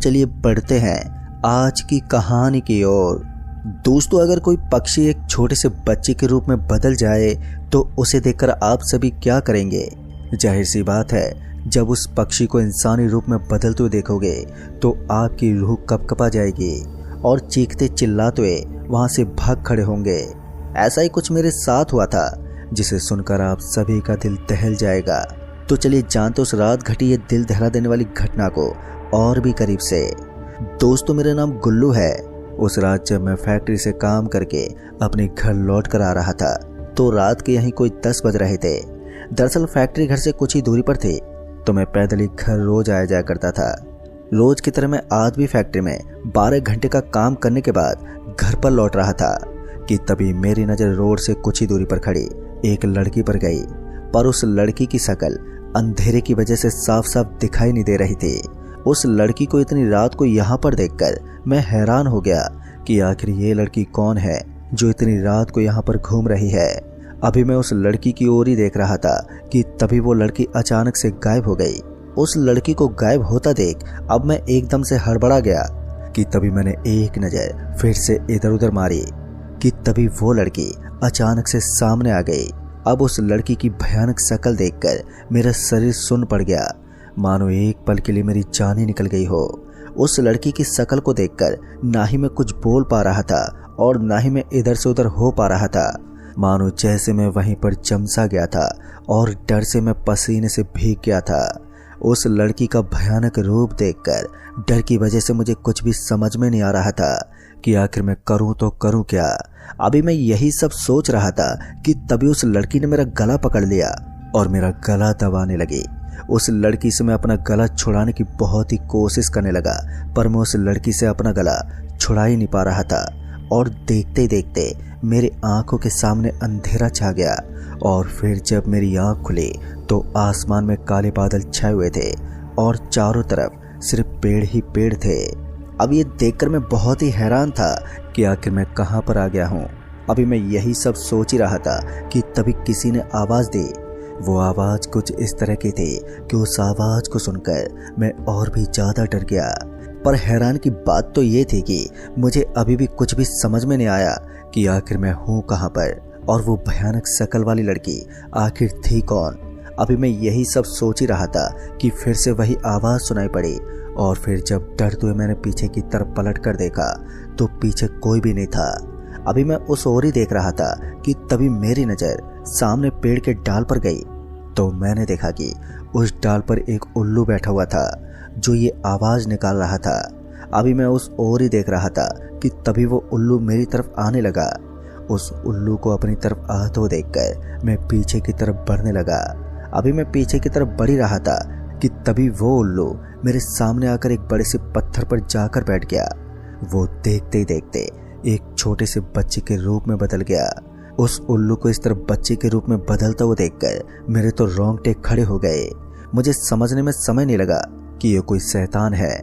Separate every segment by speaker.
Speaker 1: चलिए बढ़ते हैं आज की कहानी की ओर। दोस्तों, अगर कोई पक्षी एक छोटे से बच्चे के रूप में बदल जाए तो उसे देखकर आप सभी क्या करेंगे? जाहिर सी बात है, जब उस पक्षी को इंसानी रूप में बदलते हुए देखोगे तो आपकी रूह कपकपा जाएगी और चीखते चिल्लाते हुए वहां से भाग खड़े होंगे। ऐसा ही कुछ मेरे साथ हुआ था, जिसे सुनकर आप सभी का दिल दहल जाएगा। तो चलिए जानते उस रात घटी ये दिल दहला देने वाली घटना को और भी करीब से। दोस्तों, मेरा नाम गुल्लू है। उस रात जब मैं फैक्ट्री से काम करके अपने घर लौट कर आ रहा था तो रात के यहीं कोई 10 बज रहे थे। दरअसल फैक्ट्री घर से कुछ ही दूरी पर थी, तो मैं पैदल ही घर रोज आया जाया करता था। रोज की तरह मैं आज भी फैक्ट्री में 12 घंटे का काम करने के बाद घर पर लौट रहा था कि तभी मेरी नज़र रोड से कुछ ही दूरी पर खड़ी एक लड़की पर गई। पर उस लड़की की शक्ल अंधेरे की वजह से साफ साफ दिखाई नहीं दे रही थी। उस लड़की को इतनी रात को यहाँ पर देखकर मैं हैरान हो गया कि आखिर ये लड़की कौन है जो इतनी रात को यहाँ पर घूम रही है। अभी मैं उस लड़की की ओर ही देख रहा था कि तभी वो लड़की अचानक से गायब हो गई। उस लड़की को गायब होता देख अब मैं एकदम से हड़बड़ा गया कि तभी मैंने एक नज़र फिर से इधर उधर मारी कि तभी वो लड़की अचानक से सामने आ गई। अब उस लड़की की भयानक शक्ल देखकर मेरा शरीर सुन्न पड़ गया, मानो एक पल के लिए मेरी जान ही निकल गई हो। उस लड़की की शक्ल को देखकर ना ही मैं कुछ बोल पा रहा था और ना ही मैं इधर से उधर हो पा रहा था, मानो जैसे मैं वहीं पर जमसा गया था और डर से मैं पसीने से भीग गया था। उस लड़की का भयानक रूप देखकर डर की वजह से मुझे कुछ भी समझ में नहीं आ रहा था कि आखिर मैं करूं तो करूं क्या। अभी मैं यही सब सोच रहा था कि तभी उस लड़की ने मेरा गला पकड़ लिया और मेरा गला दबाने लगी। उस लड़की से मैं अपना गला छुड़ाने की बहुत ही कोशिश करने लगा, पर मैं उस लड़की से अपना गला छुड़ा ही नहीं पा रहा था। और देखते देखते मेरी आंखों के सामने अंधेरा छा गया और फिर जब मेरी आंख खुली तो आसमान में काले बादल छाए हुए थे और चारों तरफ सिर्फ पेड़ ही पेड़ थे। अब ये देखकर मैं बहुत ही हैरान था कि आखिर मैं कहाँ पर आ गया हूँ। अभी मैं यही सब सोच ही रहा था कि तभी किसी ने आवाज़ दी। वो आवाज़ कुछ इस तरह की थी कि उस आवाज़ को सुनकर मैं और भी ज़्यादा डर गया। पर हैरान की बात तो ये थी कि मुझे अभी भी कुछ भी समझ में नहीं आया कि आखिर मैं हूँ कहाँ पर और वो भयानक शक्ल वाली लड़की आखिर थी कौन। अभी मैं यही सब सोच ही रहा था कि फिर से वही आवाज़ सुनाई पड़ी और फिर जब डरते हुए मैंने पीछे की तरफ पलट कर देखा तो पीछे कोई भी नहीं था। अभी मैं उस ओर ही देख रहा था कि तभी मेरी नज़र सामने पेड़ के डाल पर गई तो मैंने देखा कि उस डाल पर एक उल्लू बैठा हुआ था जो ये आवाज़ निकाल रहा था। अभी मैं उस ओर ही देख रहा था कि तभी वो उल्लू मेरी तरफ आने लगा। उस उल्लू को अपनी तरफ आते हुए देखकर मैं पीछे की तरफ बढ़ने लगा। अभी मैं पीछे की तरफ बढ़ ही रहा था कि तभी वो उल्लू मेरे सामने आकर एक बड़े से पत्थर पर जाकर बैठ गया। वो देखते ही देखते एक छोटे से बच्चे के रूप में बदल गया। उस उल्लू को इस तरह बच्चे के रूप में बदलता हुआ देखकर मेरे तो रोंगटे खड़े हो गए। मुझे समझने में समय नहीं लगा कि ये कोई शैतान है,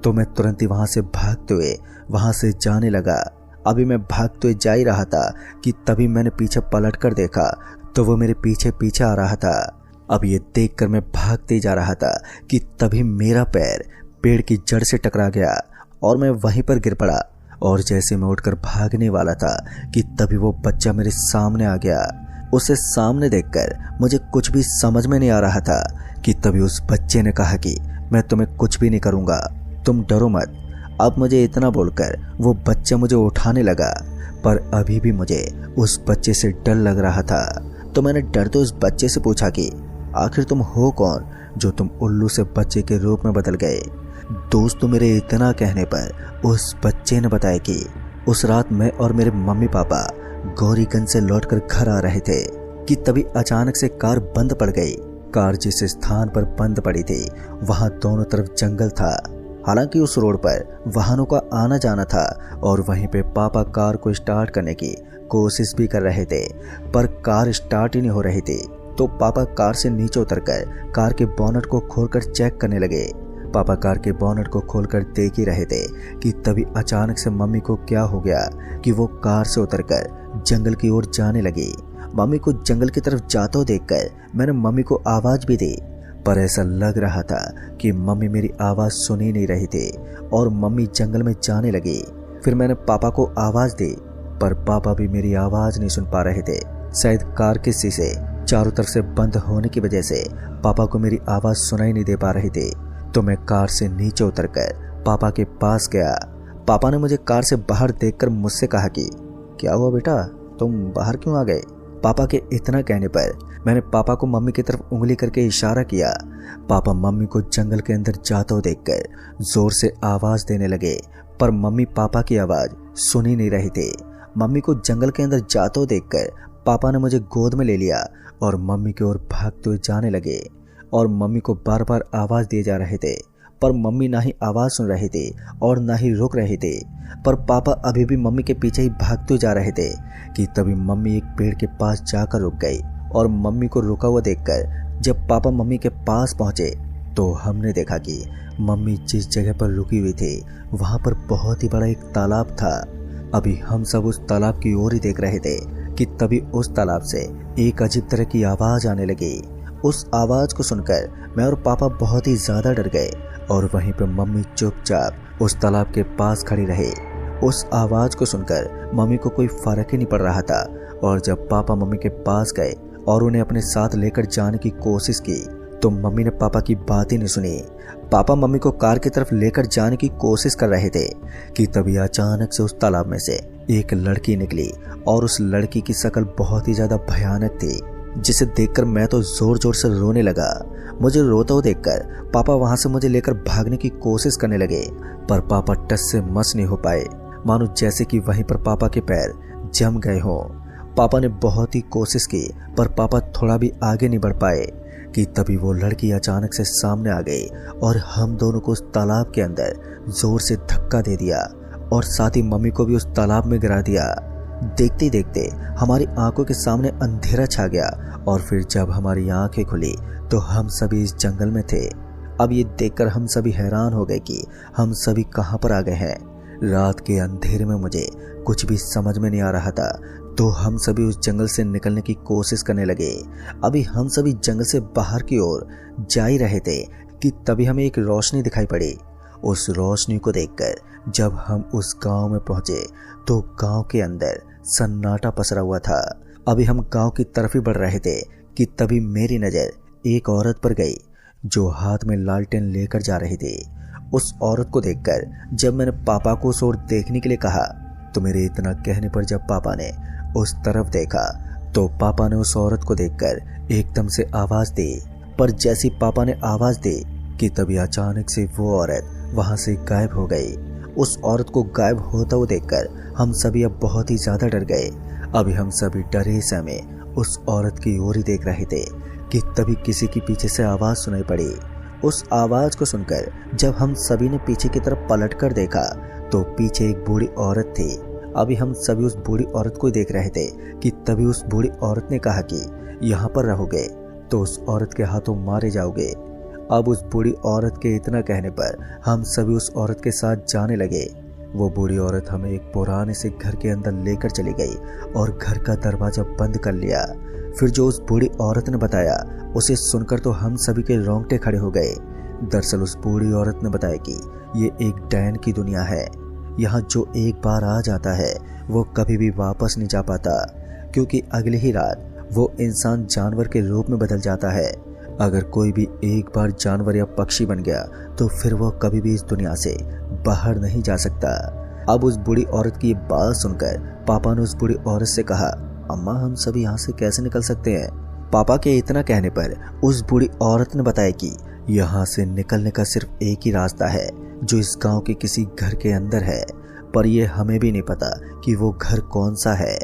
Speaker 1: तो मैं तुरंत ही वहां से भागते हुए वहां से जाने लगा। अभी मैं भागते हुए जा ही रहा था कि तभी मैंने पीछे पलट कर देखा तो वो मेरे पीछे पीछे आ रहा था। अब ये देखकर मैं भागते जा रहा था कि तभी मेरा पैर पेड़ की जड़ से टकरा गया और मैं वहीं पर गिर पड़ा। और जैसे मैं उठकर भागने वाला था कि तभी वो बच्चा मेरे सामने आ गया। उसे सामने देखकर मुझे कुछ भी समझ में नहीं आ रहा था कि तभी उस बच्चे ने कहा कि मैं तुम्हें कुछ भी नहीं करूँगा, तुम डरो मत। अब मुझे इतना बोलकर वो बच्चा मुझे उठाने लगा, पर अभी भी मुझे उस बच्चे से डर लग रहा था। तो मैंने डरते उस बच्चे से पूछा कि आखिर तुम हो कौन जो तुम उल्लू से बच्चे के रूप में बदल गए। दोस्तों, मेरे इतना कहने पर उस बच्चे ने बताया कि उस रात मैं और मेरे मम्मी पापा गौरीगंज से लौटकर घर आ रहे थे कि तभी अचानक से कार बंद पड़ गई। कार जिस स्थान पर बंद पड़ी थी वहां दोनों तरफ जंगल था। हालांकि उस रोड पर वाहनों का आना जाना था और वहीं पे पापा कार को स्टार्ट करने की कोशिश भी कर रहे थे, पर कार स्टार्ट ही नहीं हो रही थी। तो पापा कार से नीचे उतरकर कार के बोनट को खोलकर चेक करने लगे। पापा कार के बोनट को खोलकर देख ही रहे थे कि तभी अचानक से मम्मी को क्या हो गया कि वो कार से उतरकर जंगल की ओर जाने लगी। मम्मी को जंगल की तरफ जाते हुए देखकर मैंने मम्मी को आवाज़ भी दी, पर ऐसा लग रहा था कि मम्मी मेरी आवाज़ सुन ही नहीं रही थी और मम्मी जंगल में जाने लगी। फिर मैंने पापा को आवाज़ दी, पर पापा भी मेरी आवाज़ नहीं सुन पा रहे थे। शायद कार के शीशे चारों तरफ से बंद होने की वजह से पापा को मेरी आवाज़ सुनाई नहीं दे पा रही थी। तो मैं कार से नीचे उतरकर पापा के पास गया। पापा ने मुझे कार से बाहर देखकर मुझसे कहा कि क्या हुआ बेटा, तुम बाहर क्यों आ गए? पापा के इतना कहने पर मैंने पापा को मम्मी की तरफ उंगली करके इशारा किया। पापा मम्मी को जंगल के अंदर जाते हुए देखकर जोर से आवाज़ देने लगे, पर मम्मी पापा की आवाज़ सुन ही नहीं रही थी। मम्मी को जंगल के अंदर जाते हुए देखकर पापा ने मुझे गोद में ले लिया और मम्मी की ओर भागते हुए जाने लगे और मम्मी को बार बार आवाज़ दिए जा रहे थे, पर मम्मी ना ही आवाज़ सुन रही थी और ना ही रुक रही थी। पर पापा अभी भी मम्मी के पीछे ही भागते जा रहे थे कि तभी मम्मी एक पेड़ के पास जाकर रुक गई। और मम्मी को रुका हुआ देखकर जब पापा मम्मी के पास पहुंचे तो हमने देखा कि मम्मी जिस जगह पर रुकी हुई थी वहां पर बहुत ही बड़ा एक तालाब था। अभी हम सब उस तालाब की ओर ही देख रहे थे कि तभी उस तालाब से एक अजीब तरह की आवाज़ आने लगी। उस आवाज़ को सुनकर मैं और पापा बहुत ही ज़्यादा डर गए और वहीं पर मम्मी चुपचाप उस तालाब के पास खड़ी रही। उस आवाज़ को सुनकर मम्मी को कोई फर्क ही नहीं पड़ रहा था और जब पापा मम्मी के पास गए और उन्हें अपने साथ लेकर जाने की कोशिश की तो मम्मी ने पापा की बात ही नहीं सुनी। पापा मम्मी को कार की तरफ लेकर जाने की कोशिश कर रहे थे कि तभी अचानक से उस तालाब में से एक लड़की निकली और उस लड़की की शक्ल बहुत ही ज़्यादा भयानक थी, जिसे देखकर मैं तो जोर जोर से रोने लगा। मुझे रोता हुआ देखकर पापा वहां से मुझे लेकर भागने की कोशिश करने लगे, पर पापा टस से मस नहीं हो पाए, मानो जैसे कि वहीं पर पापा के पैर जम गए हों। पापा ने बहुत ही कोशिश की पर पापा थोड़ा भी आगे नहीं बढ़ पाए कि तभी वो लड़की अचानक से सामने आ गई और हम दोनों को उस तालाब के अंदर जोर से धक्का दे दिया और साथ ही मम्मी को भी उस तालाब में गिरा दिया। देखते देखते हमारी आंखों के सामने अंधेरा छा गया और फिर जब हमारी आंखें खुली तो हम सभी इस जंगल में थे। अब ये देखकर हम सभी हैरान हो गए कि हम सभी कहाँ पर आ गए हैं। रात के अंधेरे में मुझे कुछ भी समझ में नहीं आ रहा था, तो हम सभी उस जंगल से निकलने की कोशिश करने लगे। अभी हम सभी जंगल से बाहर की ओर जा ही रहे थे कि तभी हमें एक रोशनी दिखाई पड़ी। उस रोशनी को देखकर जब हम उस गांव में पहुंचे तो गांव के अंदर सन्नाटा पसरा हुआ था। अभी हम गांव की तरफ ही बढ़ रहे थे कि तभी मेरी नज़र एक औरत पर गई जो हाथ में लालटेन लेकर जा रही थी। उस औरत को देखकर जब मैंने पापा को उस ओर देखने के लिए कहा तो मेरे इतना कहने पर जब पापा ने उस तरफ देखा तो पापा ने उस औरत को देखकर एकदम से आवाज़ दी। पर जैसी पापा ने आवाज़ दी कि तभी अचानक से वो औरत वहां से गायब हो गई। उस औरत को गायब होता हुआ देखकर हम सभी अब बहुत ही ज़्यादा डर गए। अभी हम सभी डरे सहमे उस औरत की ओर ही देख रहे थे कि तभी किसी की पीछे से आवाज़ सुनाई पड़ी। उस आवाज़ को सुनकर जब हम सभी ने पीछे की तरफ पलट कर देखा तो पीछे एक बूढ़ी औरत थी। अभी हम सभी उस बूढ़ी औरत को देख रहे थे कि तभी उस बूढ़ी औरत ने कहा कि यहाँ पर रहोगे तो उस औरत के हाथों मारे जाओगे। अब उस बूढ़ी औरत के इतना कहने पर हम सभी उस औरत के साथ जाने लगे। वो बूढ़ी औरत हमें एक पुराने से घर के अंदर लेकर चली गई और घर का दरवाजा बंद कर लिया। फिर जो उस बूढ़ी औरत ने बताया उसे सुनकर तो हम सभी के रोंगटे खड़े हो गए। दरअसल उस बूढ़ी औरत ने बताया कि ये एक डैन की दुनिया है। यहाँ जो एक बार आ जाता है वो कभी भी वापस नहीं जा पाता, क्योंकि अगली ही रात वो इंसान जानवर के रूप में बदल जाता है। अगर कोई भी एक बार जानवर या पक्षी बन गया तो फिर वो कभी भी इस दुनिया से बाहर नहीं जा सकता। अब उस बूढ़ी औरत की बात सुनकर पापा ने उस बूढ़ी औरत से कहा, अम्मा हम सभी यहाँ से कैसे निकल सकते हैं? पापा के इतना कहने पर उस बूढ़ी औरत ने बताया कि यहाँ से निकलने का सिर्फ एक ही रास्ता है जो इस गांव के किसी घर के अंदर है, पर यह हमें भी नहीं पता कि वो घर कौन सा है।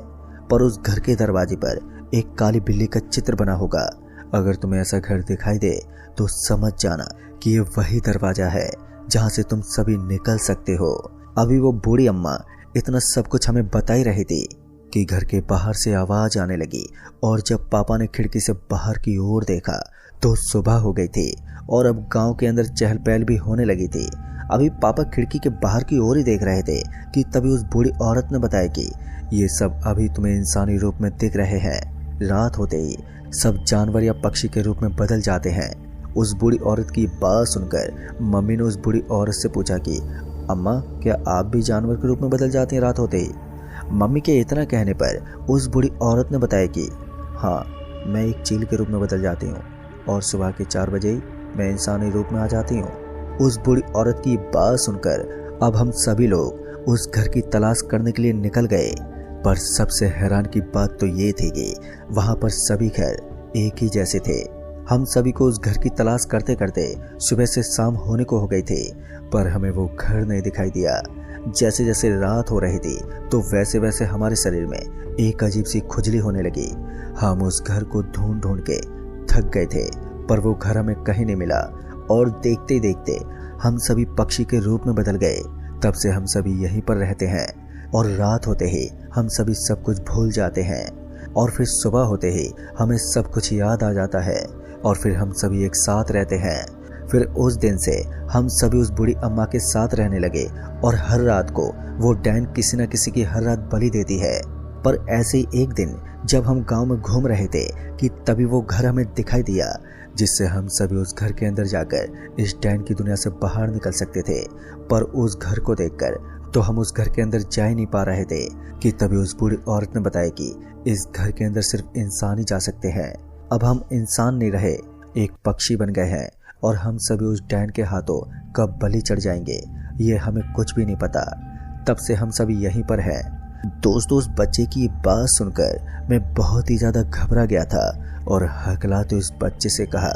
Speaker 1: पर उस घर के दरवाजे पर एक काली बिल्ली का चित्र बना होगा। अगर तुम्हें ऐसा घर दिखाई दे तो समझ जाना कि ये वही दरवाजा है जहाँ से तुम सभी निकल सकते हो। अभी वो बूढ़ी अम्मा इतना सब कुछ हमें बता ही रही थी कि घर के बाहर से आवाज़ आने लगी और जब पापा ने खिड़की से बाहर की ओर देखा तो सुबह हो गई थी और अब गांव के अंदर चहल पहल भी होने लगी थी। अभी पापा खिड़की के बाहर की ओर ही देख रहे थे कि तभी उस बूढ़ी औरत ने बताया कि ये सब अभी तुम्हें इंसानी रूप में दिख रहे हैं, रात होते ही सब जानवर या पक्षी के रूप में बदल जाते हैं। उस बूढ़ी औरत की बात सुनकर मम्मी ने उस बूढ़ी औरत से पूछा कि अम्मा, क्या आप भी जानवर के रूप में बदल जाती हैं रात होते ही? मम्मी के इतना कहने पर उस बूढ़ी औरत ने बताया कि हाँ, मैं एक चील के रूप में बदल जाती हूँ और सुबह के 4 बजे ही मैं इंसानी रूप में आ जाती हूँ। उस बूढ़ी औरत की बात सुनकर अब हम सभी लोग उस घर की तलाश करने के लिए निकल गए। पर सबसे हैरान की बात तो ये थी कि वहाँ पर सभी घर एक ही जैसे थे। हम सभी को उस घर की तलाश करते करते सुबह से शाम होने को हो गई थी, पर हमें वो घर नहीं दिखाई दिया। जैसे जैसे रात हो रही थी तो वैसे वैसे हमारे शरीर में एक अजीब सी खुजली होने लगी। हम उस घर को ढूंढ ढूंढ के थक गए थे, पर वो घर हमें कहीं नहीं मिला और देखते ही देखते हम सभी पक्षी के रूप में बदल गए। तब से हम सभी यहीं पर रहते हैं और रात होते ही हम सभी सब कुछ भूल जाते हैं और फिर सुबह होते ही हमें सब कुछ याद आ जाता है और फिर हम सभी एक साथ रहते हैं। फिर उस दिन से हम सभी उस बूढ़ी अम्मा के साथ रहने लगे और हर रात को वो डैन किसी न किसी की हर रात बलि देती है। पर ऐसे ही एक दिन जब हम गांव में घूम रहे थे कि तभी वो घर हमें दिखाई दिया, जिससे हम सभी उस घर के अंदर जाकर इस डैन की दुनिया से बाहर निकल सकते थे। पर उस घर को देखकर तो हम उस घर के अंदर जा ही नहीं पा रहे थे कि तभी उस बूढ़ी औरत ने बताया कि इस घर के अंदर सिर्फ इंसान ही जा सकते हैं। अब हम इंसान नहीं रहे, एक पक्षी बन गए हैं और हम सभी उस डैन के हाथों कब बलि चढ़ जाएंगे ये हमें कुछ भी नहीं पता। तब से हम सभी यहीं पर हैं। दोस्तों, उस बच्चे की बात सुनकर मैं बहुत ही ज्यादा घबरा गया था और हकलाते उस बच्चे से कहा,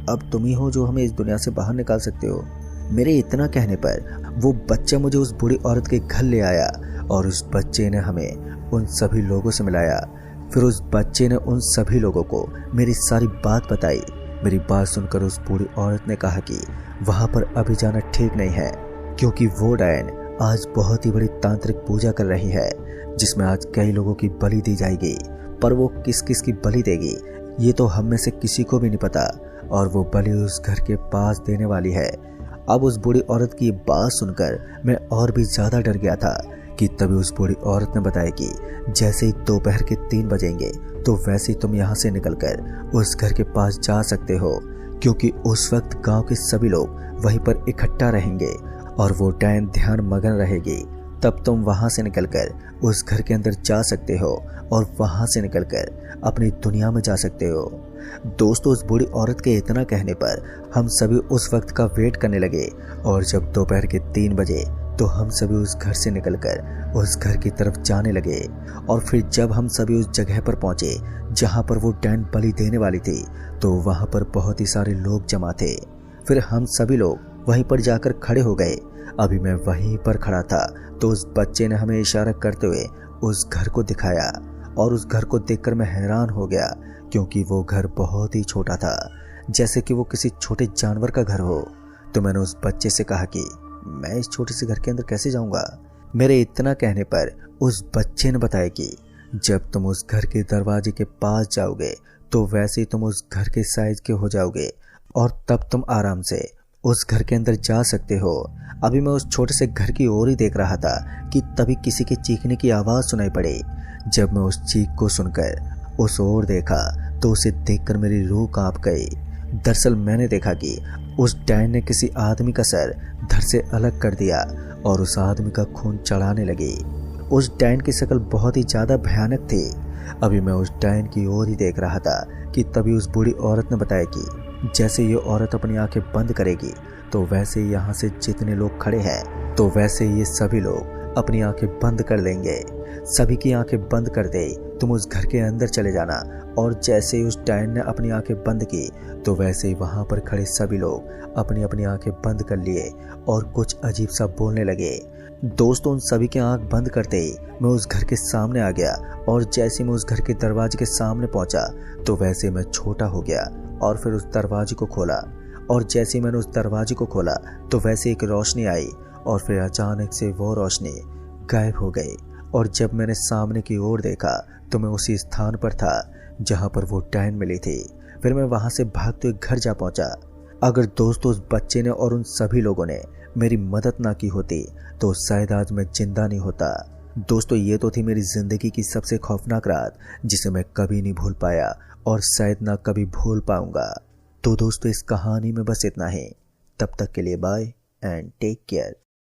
Speaker 1: अब तुम ही हो जो हमें इस दुनिया से बाहर निकाल सकते हो। मेरे इतना कहने पर वो बच्चा मुझे उस बूढ़ी औरत के घर ले आया और उस बच्चे ने हमें उन सभी लोगों से मिलाया। फिर उस बच्चे ने उन सभी लोगों को मेरी सारी बात बताई। मेरी बात सुनकर उस बूढ़ी औरत ने कहा कि वहां पर अभी जाना ठीक नहीं है, क्योंकि वो डायन आज बहुत ही बड़ी तांत्रिक पूजा कर रही है जिसमें आज कई लोगों की बलि दी जाएगी। पर वो किस किस की बलि देगी ये तो हम में से किसी को भी नहीं पता और वो बलि उस घर के पास देने वाली है। अब उस बूढ़ी औरत की बात सुनकर मैं और भी ज्यादा डर गया था कि तभी उस बूढ़ी औरत ने बताया कि जैसे ही दोपहर के 3 बजेंगे तो वैसे ही तुम यहाँ से निकलकर उस घर के पास जा सकते हो, क्योंकि उस वक्त गांव के सभी लोग वहीं पर इकट्ठा रहेंगे और वो डायन ध्यान मगन रहेगी। तब तुम वहां से निकलकर उस घर के अंदर जा सकते हो और वहां से निकलकर अपनी दुनिया में जा सकते हो। दोस्तों, उस बूढ़ी औरत के इतना कहने पर हम सभी उस वक्त का वेट करने लगे और जब दोपहर के 3 बजे तो हम सभी उस घर से निकलकर उस घर की तरफ जाने लगे। और फिर जब हम सभी उस जगह पर पहुंचे जहां पर वो डैन बलि देने वाली थी तो वहां पर बहुत ही सारे लोग जमा थे। फिर हम सभी लोग वहीं पर जाकर खड़े हो गए। अभी मैं वहीं पर खड़ा था तो उस बच्चे ने हमें इशारा करते हुए उस घर को दिखाया और उस घर को देखकर मैं हैरान हो गया, क्योंकि वो घर बहुत ही छोटा था, जैसे कि वो किसी छोटे जानवर का घर हो। तो मैंने उस बच्चे से कहा कि मैं इस छोटे से घर के अंदर कैसे जाऊंगा। मेरे इतना कहने पर उस बच्चे ने बताया कि जब तुम उस घर के दरवाजे के पास जाओगे तो वैसे ही तुम उस घर के साइज के हो जाओगे और तब तुम आराम से उस घर के अंदर जा सकते हो। अभी मैं उस छोटे से घर की ओर ही देख रहा था कि तभी किसी के चीखने की आवाज सुनाई पड़ी। जब मैं उस चीख को सुनकर उस ओर देखा तो उसे देखकर मेरी रूह कांप गई। दरअसल मैंने देखा कि उस डायन ने किसी आदमी का सर धड़ से अलग कर दिया और उस आदमी का खून चढ़ाने लगी। उस डायन की शक्ल बहुत ही ज्यादा भयानक थी। अभी मैं उस डायन की ओर ही देख रहा था कि तभी उस बूढ़ी औरत ने बताया कि जैसे ये औरत अपनी आंखें बंद करेगी तो वैसे ही यहाँ से जितने लोग खड़े हैं तो वैसे ही ये सभी लोग अपनी आंखें बंद कर लेंगे। सभी की आंखें बंद कर दे, तुम उस घर के अंदर चले जाना। और जैसे ही उस डायन ने अपनी आंखें बंद की तो वैसे ही वहां पर खड़े सभी लोग अपनी अपनी आंखें बंद कर लिए और कुछ अजीब सा बोलने लगे। दोस्तों, उन सभी की आंख बंद करते ही मैं उस घर के सामने आ गया और जैसे मैं उस घर के दरवाजे के सामने पहुंचा तो वैसे मैं छोटा हो गया और फिर उस दरवाजे को खोला। और जैसे मैंने उस दरवाजे को खोला तो वैसे एक रोशनी आई और फिर अचानक से वो रोशनी गायब हो गई। और जब मैंने सामने की ओर देखा तो मैं उसी स्थान पर था जहां पर वो डायन मिली थी। फिर मैं वहां से भागते हुए घर जा पहुंचा। अगर दोस्तों उस बच्चे ने और उन सभी लोगों ने मेरी मदद ना की होती तो शायद आज मैं जिंदा नहीं होता। दोस्तों, ये तो थी मेरी जिंदगी की सबसे खौफनाक रात जिसे मैं कभी नहीं भूल पाया और शायद ना कभी भूल पाऊंगा। तो दोस्तों इस कहानी में बस इतना ही। तब तक के लिए बाय एंड टेक केयर।